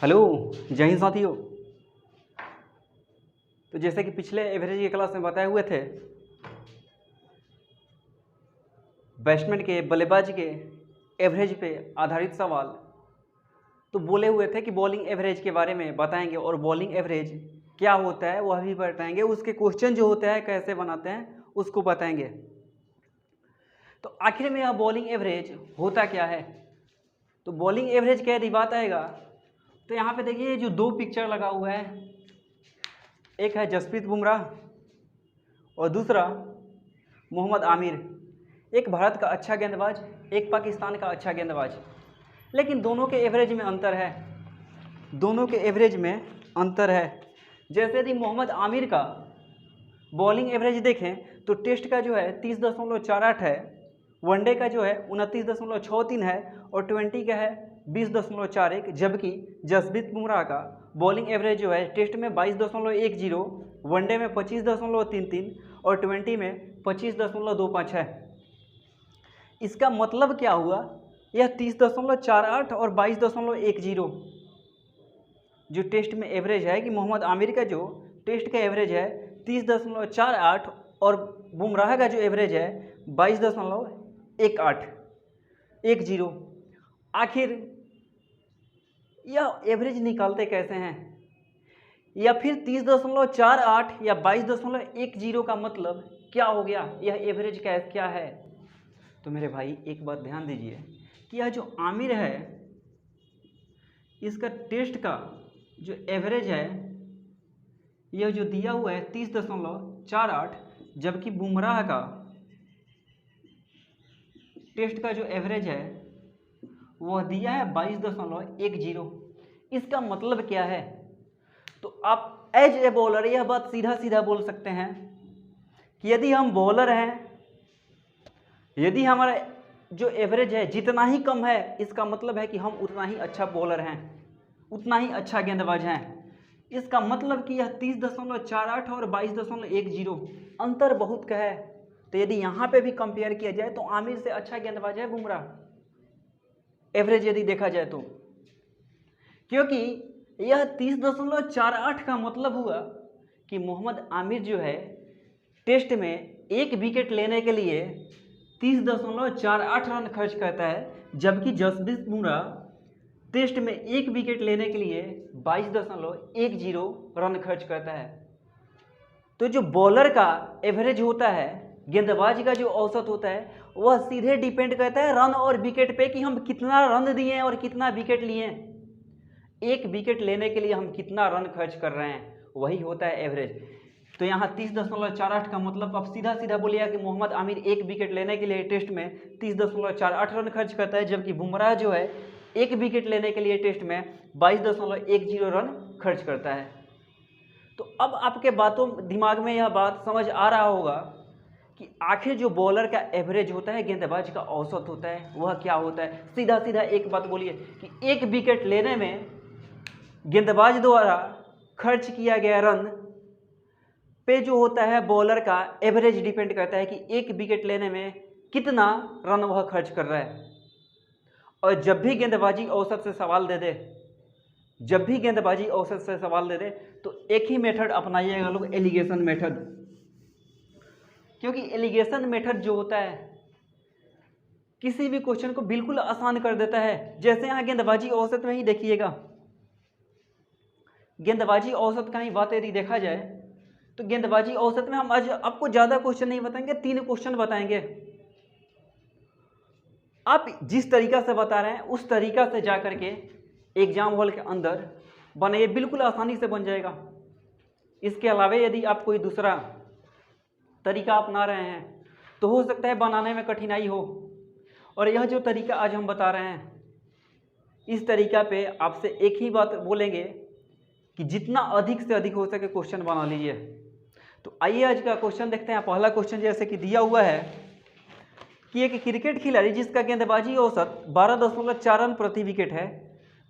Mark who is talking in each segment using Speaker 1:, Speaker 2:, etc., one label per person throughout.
Speaker 1: Hello. जय हिंद साथियों। तो जैसे कि पिछले एवरेज की क्लास में बताए हुए थे, बैट्समैन के बल्लेबाज के एवरेज पे आधारित सवाल, तो बोले हुए थे कि बॉलिंग एवरेज के बारे में बताएंगे और बॉलिंग एवरेज क्या होता है वह भी बताएंगे, उसके क्वेश्चन जो होते हैं कैसे बनाते हैं उसको बताएंगे। तो आखिर में यह बॉलिंग एवरेज होता क्या है, तो बॉलिंग एवरेज क्या यदि बात आएगा तो यहाँ पे देखिए जो दो पिक्चर लगा हुआ है, एक है जसप्रीत बुमराह और दूसरा मोहम्मद आमिर। एक भारत का अच्छा गेंदबाज, एक पाकिस्तान का अच्छा गेंदबाज, लेकिन दोनों के एवरेज में अंतर है। दोनों के एवरेज में अंतर है। जैसे यदि मोहम्मद आमिर का बॉलिंग एवरेज देखें तो टेस्ट का जो है 30.48 है, वनडे का जो है 29.63 है और T20 का है 20.41, जबकि जसप्रीत बुमराह का बॉलिंग एवरेज जो है टेस्ट में 22.10, वनडे में 25.33 और T20 में 25.25 है। इसका मतलब क्या हुआ, यह 30.48 और 22.10 जो टेस्ट में एवरेज है कि मोहम्मद आमिर का जो टेस्ट का एवरेज है 30.48 और बुमराह का जो एवरेज है 22.10। आखिर यह एवरेज निकालते कैसे हैं, या फिर 30.48 या 22.10 का मतलब क्या हो गया, यह एवरेज क्या है। तो मेरे भाई एक बात ध्यान दीजिए कि यह जो आमिर है इसका टेस्ट का जो एवरेज है यह जो दिया हुआ है 30.48, जबकि बुमराह का टेस्ट का जो एवरेज है वह दिया है 22.10। इसका मतलब क्या है, तो आप एज ए बॉलर यह बात सीधा सीधा बोल सकते हैं कि यदि हम बॉलर हैं, यदि हमारा जो एवरेज है जितना ही कम है इसका मतलब है कि हम उतना ही अच्छा बॉलर हैं, उतना ही अच्छा गेंदबाज हैं। इसका मतलब कि यह 30.48 और 22.10 अंतर बहुत का है। तो यदि यहाँ पे भी कंपेयर किया जाए तो आमिर से अच्छा गेंदबाज है बुमराह, एवरेज यदि देखा जाए तो, क्योंकि यह 30.48 का मतलब हुआ कि मोहम्मद आमिर जो है टेस्ट में एक विकेट लेने के लिए 30.48 रन खर्च करता है, जबकि जसप्रीत बुमराह टेस्ट में एक विकेट लेने के लिए 22.10 रन खर्च करता है। तो जो बॉलर का एवरेज होता है, गेंदबाज का जो औसत होता है, वह सीधे डिपेंड करता है रन और विकेट पे कि हम कितना रन दिए और कितना विकेट लिए। एक विकेट लेने के लिए हम कितना रन खर्च कर रहे हैं, वही होता है एवरेज। तो यहाँ 30.48 का मतलब अब सीधा सीधा बोलिए कि मोहम्मद आमिर एक विकेट लेने के लिए टेस्ट में 30.48 रन खर्च करता है, जबकि बुमराह जो है एक विकेट लेने के लिए टेस्ट में 22.10 रन खर्च करता है। तो अब आपके दिमाग में यह बात समझ आ रहा होगा कि आखिर जो बॉलर का एवरेज होता है, गेंदबाज का औसत होता है, वह क्या होता है। सीधा सीधा एक बात बोलिए कि एक विकेट लेने में गेंदबाज द्वारा खर्च किया गया रन पे जो होता है बॉलर का एवरेज डिपेंड करता है कि एक विकेट लेने में कितना रन वह खर्च कर रहा है। और जब भी गेंदबाजी औसत से सवाल दे दे, जब भी गेंदबाजी औसत से सवाल दे दे तो एक ही मेथड अपनाइएगा लोग, एलिगेशन मेथड। क्योंकि एलिगेशन मेथड जो होता है किसी भी क्वेश्चन को बिल्कुल आसान कर देता है। जैसे यहाँ गेंदबाजी औसत में ही देखिएगा, गेंदबाजी औसत का ही बात यदि देखा जाए तो गेंदबाजी औसत में हम आज आपको ज़्यादा क्वेश्चन नहीं बताएंगे, 3 क्वेश्चन बताएंगे। आप जिस तरीका से बता रहे हैं उस तरीका से जा करके एग्जाम हॉल के अंदर बनाइए, बिल्कुल आसानी से बन जाएगा। इसके अलावा यदि आप कोई दूसरा तरीका अपना रहे हैं तो हो सकता है बनाने में कठिनाई हो। और यह जो तरीका आज हम बता रहे हैं, इस तरीका पे आपसे एक ही बात बोलेंगे कि जितना अधिक से अधिक हो सके क्वेश्चन बना लीजिए। तो आइए आज का क्वेश्चन देखते हैं। पहला क्वेश्चन जैसे कि दिया हुआ है कि एक क्रिकेट खिलाड़ी जिसका गेंदबाजी औसत 12.4 रन प्रति विकेट है,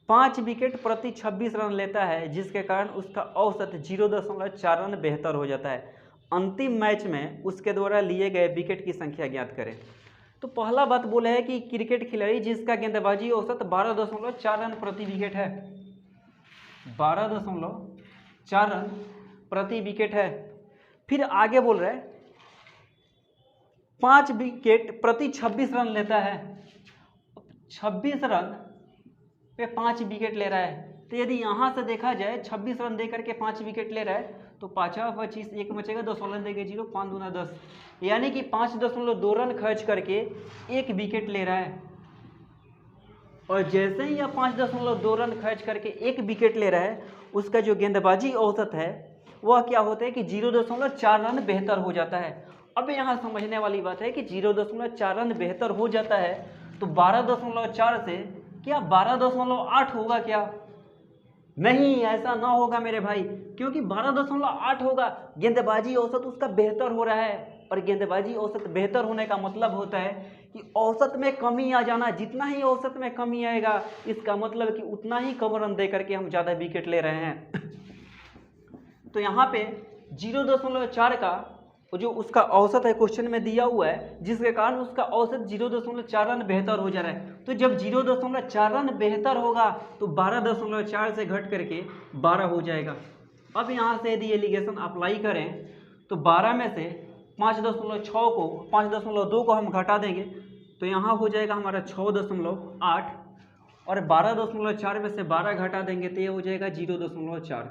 Speaker 1: 5 विकेट प्रति 26 रन लेता है, जिसके कारण उसका औसत 0.4 रन बेहतर हो जाता है। अंतिम मैच में उसके द्वारा लिए गए विकेट की संख्या ज्ञात करें। तो पहला बात बोला है कि क्रिकेट खिलाड़ी जिसका गेंदबाजी औसत 12.4 रन प्रति विकेट है, 12.4 रन प्रति विकेट है। फिर आगे बोल रहे हैं 5 विकेट प्रति 26 रन लेता है। 26 रन पे 5 विकेट ले रहा है, तो यदि यहाँ से देखा जाए 26 रन दे करके 5 विकेट ले रहा है तो 5 25 1 बचेगा, 2 16 देंगे 0, 5 दूना 10, यानी कि 5.2 रन खर्च करके 1 विकेट ले रहा है। और जैसे ही यह 5.2 रन खर्च करके 1 विकेट ले रहा है, उसका जो गेंदबाजी औसत है वह क्या होता है कि 0.4 रन बेहतर हो जाता है। अब यहाँ समझने वाली बात है कि 0.4 रन बेहतर हो जाता है तो 12.4 से क्या 12.8 होगा क्या? नहीं, ऐसा ना होगा मेरे भाई, क्योंकि 12.8 होगा, गेंदबाजी औसत उसका बेहतर हो रहा है। और गेंदबाजी औसत बेहतर होने का मतलब होता है कि औसत में कमी आ जाना। जितना ही औसत में कमी आएगा इसका मतलब कि उतना ही कम रन दे करके हम ज़्यादा विकेट ले रहे हैं। तो यहाँ पे 0.4 का जो उसका औसत है क्वेश्चन में दिया हुआ है, जिसके कारण उसका औसत 0.4 रन बेहतर हो जा रहा है। तो जब 0.4 रन बेहतर होगा तो 12.4 से घट करके 12 हो जाएगा। अब यहाँ से यदि एलिगेशन अप्लाई करें तो 12 में से 5.2 को हम घटा देंगे तो यहाँ हो जाएगा हमारा 6.8, और 12.4 में से 12 घटा देंगे तो ये हो जाएगा 0.4।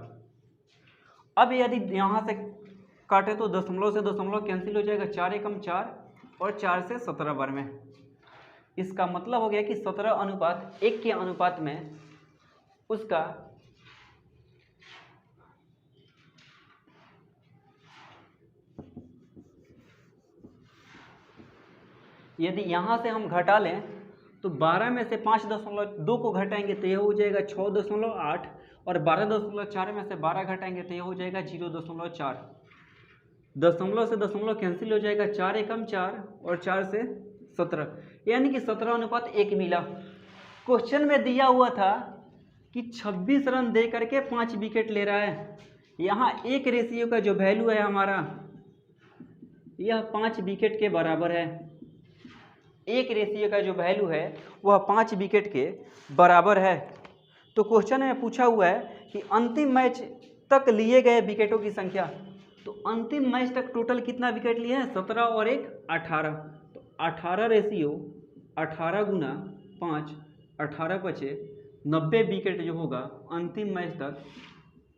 Speaker 1: अब यदि यहाँ से काटे तो दशमलव से दशमलव कैंसिल हो जाएगा, 4 एकम 4 और 4 से 17 बार में। इसका मतलब हो गया कि 17:1 के अनुपात में उसका यदि यहाँ से हम घटा लें तो 12 में से 5.2 को घटाएंगे तो यह हो जाएगा 6.8, और 12.4 में से 12 घटाएंगे तो यह हो जाएगा 0.4। दशमलव से दशमलव कैंसिल हो जाएगा, 4 एकम 4 और 4 से 17, यानी कि 17:1 मिला। क्वेश्चन में दिया हुआ था कि 26 रन दे करके 5 विकेट ले रहा है। यहाँ एक रेशियो का जो वैल्यू है हमारा, यह 5 विकेट के बराबर है। एक रेशियो का जो वैल्यू है वह 5 विकेट के बराबर है। तो क्वेश्चन में पूछा हुआ है कि अंतिम मैच तक लिए गए विकेटों की संख्या। तो अंतिम मैच तक टोटल कितना विकेट लिए हैं? 17 और 1 18। तो 18 रेशियो 18 गुना 5, 18 बचे 90 विकेट जो होगा अंतिम मैच तक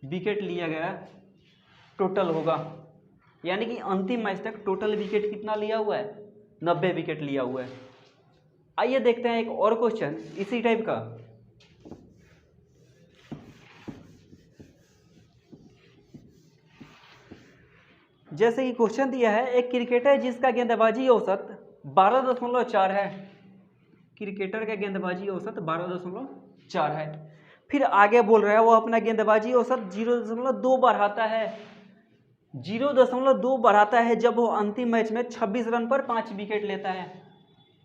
Speaker 1: विकेट लिया गया टोटल होगा। यानी कि अंतिम मैच तक टोटल विकेट कितना लिया हुआ है? 90 विकेट लिया हुआ है। आइए देखते हैं एक और क्वेश्चन इसी टाइप का। जैसे कि क्वेश्चन दिया है, एक क्रिकेटर जिसका गेंदबाजी औसत 12.4 है। क्रिकेटर का गेंदबाजी औसत 12.4 है। फिर आगे बोल रहा है वो अपना गेंदबाजी औसत 0.2 बढ़ाता है। 0.2 बढ़ाता है जब वो अंतिम मैच में 26 रन पर 5 विकेट लेता है।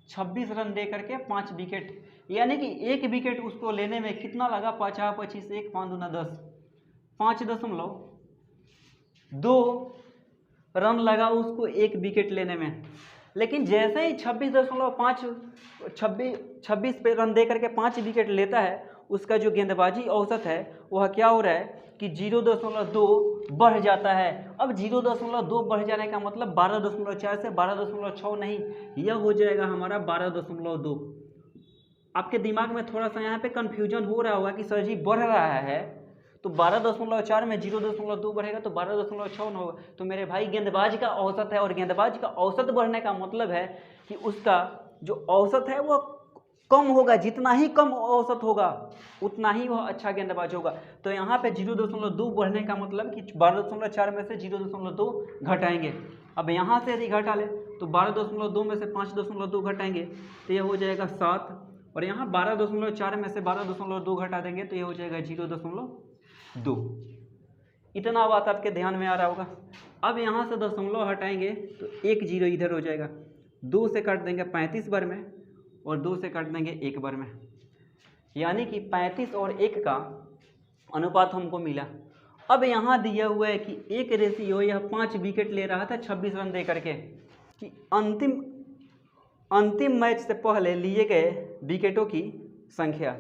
Speaker 1: 26 रन दे करके 5 विकेट, यानी कि 1 विकेट उसको लेने में कितना लगा? 5 25 1 5 दूना 10, 5.2 रन लगा उसको 1 विकेट लेने में। लेकिन जैसे ही 26 पे रन दे करके 5 विकेट लेता है, उसका जो गेंदबाजी औसत है वह क्या हो रहा है कि 0.2 बढ़ जाता है। अब 0.2 बढ़ जाने का मतलब 12.4 से 12.6 नहीं, यह हो जाएगा हमारा 12.2। आपके दिमाग में थोड़ा सा यहाँ पे कन्फ्यूजन हो रहा होगा कि सर जी बढ़ रहा है, तो 12.4 में 0.2 बढ़ेगा तो 12.6 होगा। तो मेरे भाई गेंदबाज का औसत है, और गेंदबाज का औसत बढ़ने का मतलब है कि उसका जो औसत है वह कम होगा। जितना ही कम औसत होगा उतना ही वह अच्छा गेंदबाज होगा। तो यहाँ पे 0.2 बढ़ने का मतलब कि 12.4 में से 0.2 घटाएंगे। अब यहाँ से यदि घटा ले तो 12.2 में से 5.2 घटाएंगे तो यह हो जाएगा 7, और यहाँ 12.4 में से 12.2 घटा देंगे तो यह हो जाएगा 0.2। इतना बात आपके ध्यान में आ रहा होगा। अब यहाँ से दशमलव हटाएंगे तो 1 0 इधर हो जाएगा, 2 से काट देंगे 35 बार में, और 2 से काट देंगे 1 बार में, यानी कि 35 और 1 का अनुपात हमको मिला। अब यहाँ दिया हुआ है कि एक रेशियो यह 5 विकेट ले रहा था 26 रन दे करके, कि अंतिम मैच से पहले लिए गए विकेटों की संख्या।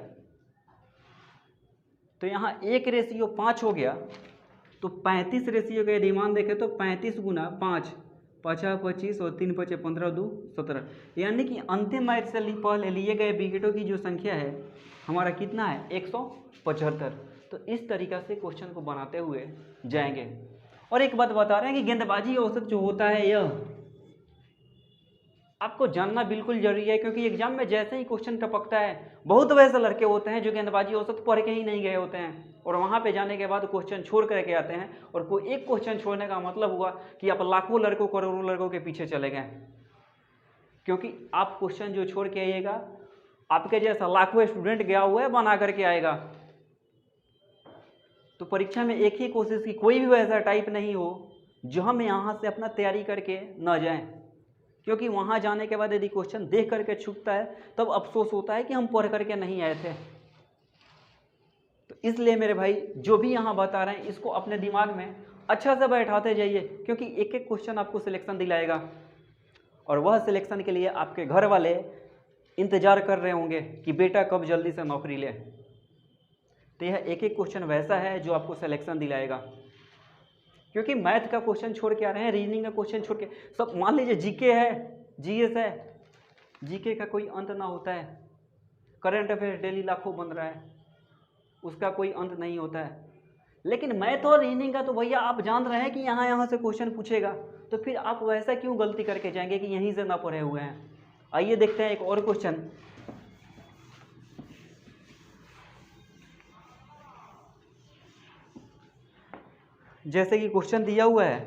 Speaker 1: तो यहाँ 1:5 हो गया, तो 35 रेशियो का यदि मान देखें तो 35 गुना 5, 5 25 और 3 5 15 2 17, यानी कि अंतिम मैच से पहले लिए गए विकेटों की जो संख्या है हमारा कितना है 175। तो इस तरीक़ा से क्वेश्चन को बनाते हुए जाएंगे। और एक बात बता रहे हैं कि गेंदबाजी औसत जो होता है यह आपको जानना बिल्कुल जरूरी है, क्योंकि एग्जाम में जैसे ही क्वेश्चन टपकता है बहुत वैसे लड़के होते हैं जो गेंदबाजी औसत पढ़ के ही नहीं गए होते हैं और वहाँ पे जाने के बाद क्वेश्चन छोड़ करके आते हैं, और कोई एक क्वेश्चन छोड़ने का मतलब हुआ कि आप लाखों लड़कों करोड़ों लड़कों के पीछे चले गए, क्योंकि आप क्वेश्चन जो छोड़ के आइएगा आपके जैसा लाखों स्टूडेंट गया हुआ है बना करके आएगा। तो परीक्षा में एक ही कोशिश की, कोई भी वैसा टाइप नहीं हो जो हम यहाँ से अपना तैयारी करके न जाएं, क्योंकि वहाँ जाने के बाद यदि क्वेश्चन देख करके छूटता है तब अफसोस होता है कि हम पढ़ करके नहीं आए थे। तो इसलिए मेरे भाई जो भी यहाँ बता रहे हैं इसको अपने दिमाग में अच्छा से बैठाते जाइए, क्योंकि एक एक क्वेश्चन आपको सिलेक्शन दिलाएगा और वह सिलेक्शन के लिए आपके घर वाले इंतजार कर रहे होंगे कि बेटा कब जल्दी से नौकरी ले। तो यह एक एक क्वेश्चन वैसा है जो आपको सिलेक्शन दिलाएगा, क्योंकि मैथ का क्वेश्चन छोड़ के आ रहे हैं, रीजनिंग का क्वेश्चन छोड़ के सब, मान लीजिए जीके है, जीएस है, जीके का कोई अंत ना होता है, करंट अफेयर्स डेली लाखों बन रहा है, उसका कोई अंत नहीं होता है। लेकिन मैथ और रीजनिंग का तो भैया आप जान रहे हैं कि यहाँ से क्वेश्चन पूछेगा, तो फिर आप वैसा क्यों गलती करके जाएंगे कि यहीं से ना पढ़े हुए हैं। आइए देखते हैं एक और क्वेश्चन। जैसे कि क्वेश्चन दिया हुआ है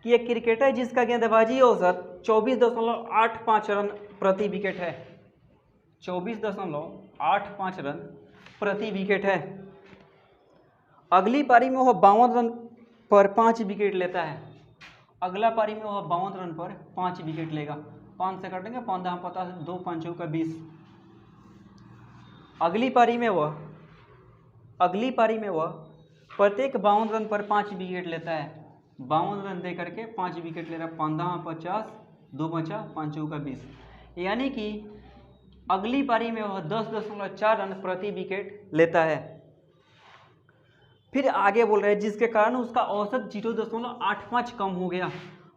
Speaker 1: कि एक क्रिकेटर जिसका गेंदबाजी औसत 24.85 रन प्रति विकेट है, 24.85 रन प्रति विकेट है, अगली पारी में वह 52 रन पर 5 विकेट लेता है। अगला पारी में वह 52 रन पर 5 विकेट लेगा, 5 से काटेंगे 15 50 2 5 का 20। अगली पारी में वह प्रत्येक 52 रन पर 5 विकेट लेता है, 52 रन दे करके 5 विकेट ले रहा है, 15 50 2 5 का 20, यानी कि अगली पारी में वह 10.4 रन प्रति विकेट लेता है। फिर आगे बोल रहे हैं जिसके कारण उसका औसत 0.85 कम हो गया।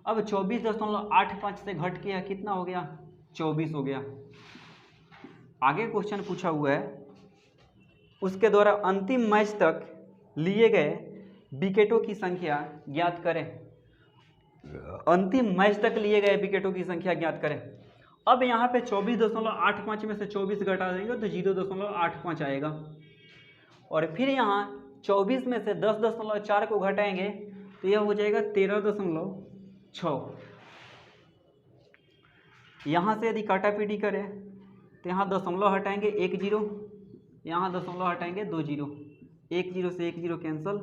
Speaker 1: अब 24.85 से घट के कितना हो गया, 24 हो गया। आगे क्वेश्चन पूछा हुआ है उसके द्वारा अंतिम मैच तक लिए गए विकेटों की संख्या ज्ञात करें। अंतिम मैच तक लिए गए विकेटों की संख्या ज्ञात करें। अब यहाँ पे 24.85 में से 24 घटा देंगे तो 0.85 आएगा, और फिर यहाँ 24 में से 10.4 को घटाएंगे तो यह हो जाएगा 13.6। यहाँ से यदि काटापीटी करें तो यहाँ दशमलव हटाएंगे 1 0, यहाँ दशमलव हटाएंगे 2 0, 1 0 से 1 0 कैंसल,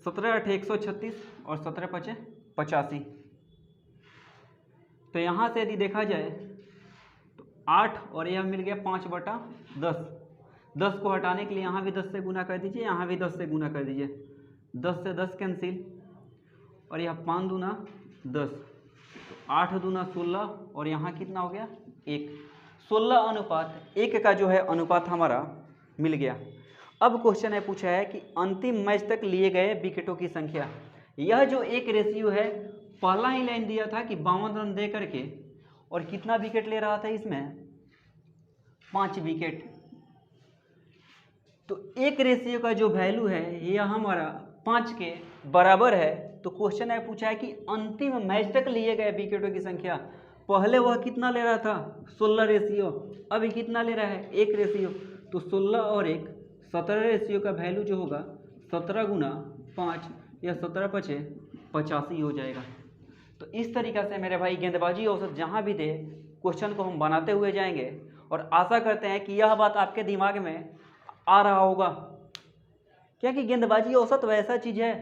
Speaker 1: 17 8 136 और 17 5 85। तो यहाँ से यदि देखा जाए तो 8 और यह मिल गया 5/10। 10 को हटाने के लिए यहाँ भी 10 से गुना कर दीजिए, यहाँ भी 10 से गुना कर दीजिए, 10 से 10 कैंसिल, और यह 5 दूना 10, 8 दूना 16, और यहाँ कितना हो गया 1। 16:1 का जो है अनुपात हमारा मिल गया। अब क्वेश्चन है पूछा है कि अंतिम मैच तक लिए गए विकेटों की संख्या। यह जो एक रेशियो है पहला ही लाइन दिया था कि 52 रन दे करके और कितना विकेट ले रहा था इसमें 5 विकेट। तो एक रेशियो का जो वैल्यू है यह हमारा 5 के बराबर है। तो क्वेश्चन है पूछा है कि अंतिम मैच तक लिए गए विकेटों की संख्या। पहले वह कितना ले रहा था 16 रेशियो, अभी कितना ले रहा है 1 रेशियो। तो 16 और 1 17 रेशियो का वैल्यू जो होगा 17 गुना 5 या 17 5 85 हो जाएगा। तो इस तरीक़ा से मेरे भाई गेंदबाजी औसत जहाँ भी दे क्वेश्चन को हम बनाते हुए जाएंगे, और आशा करते हैं कि यह बात आपके दिमाग में आ रहा होगा, क्योंकि गेंदबाजी औसत वैसा चीज़ है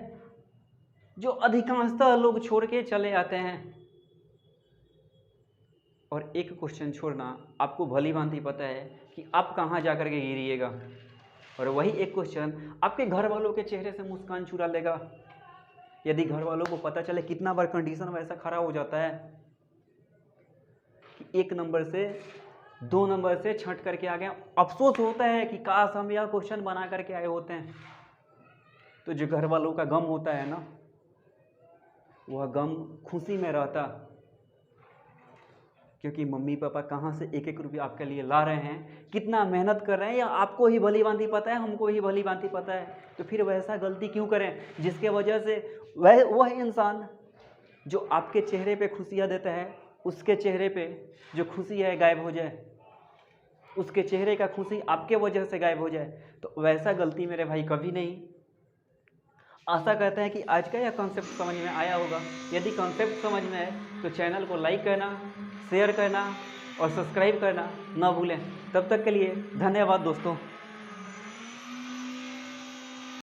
Speaker 1: जो अधिकांशतः लोग छोड़ के चले आते हैं। और एक क्वेश्चन छोड़ना आपको भली भांति पता है कि आप कहाँ जा कर के गिरिएगा, और वही एक क्वेश्चन आपके घर वालों के चेहरे से मुस्कान चुरा लेगा। यदि घर वालों को पता चले, कितना बार कंडीशन वैसा खड़ा हो जाता है कि 1 नंबर से 2 नंबर से छंट करके आ गए। अफसोस होता है कि काश हम यह क्वेश्चन बना करके आए होते हैं। तो जो घर वालों का गम होता है ना, वह गम खुशी में रहता, क्योंकि मम्मी पापा कहाँ से एक एक रुपया आपके लिए ला रहे हैं, कितना मेहनत कर रहे हैं, या आपको ही भली भांति पता है, हमको ही भली भांति पता है। तो फिर वैसा गलती क्यों करें जिसके वजह से वह इंसान जो आपके चेहरे पे खुशियाँ देता है, उसके चेहरे पे जो खुशी है गायब हो जाए, उसके चेहरे का खुशी आपके वजह से गायब हो जाए। तो वैसा गलती मेरे भाई कभी नहीं। आशा करते हैं कि आज का यह कॉन्सेप्ट समझ में आया होगा। यदि कॉन्सेप्ट समझ में आए तो चैनल को लाइक करना, शेयर करना और सब्सक्राइब करना ना भूलें। तब तक के लिए धन्यवाद दोस्तों।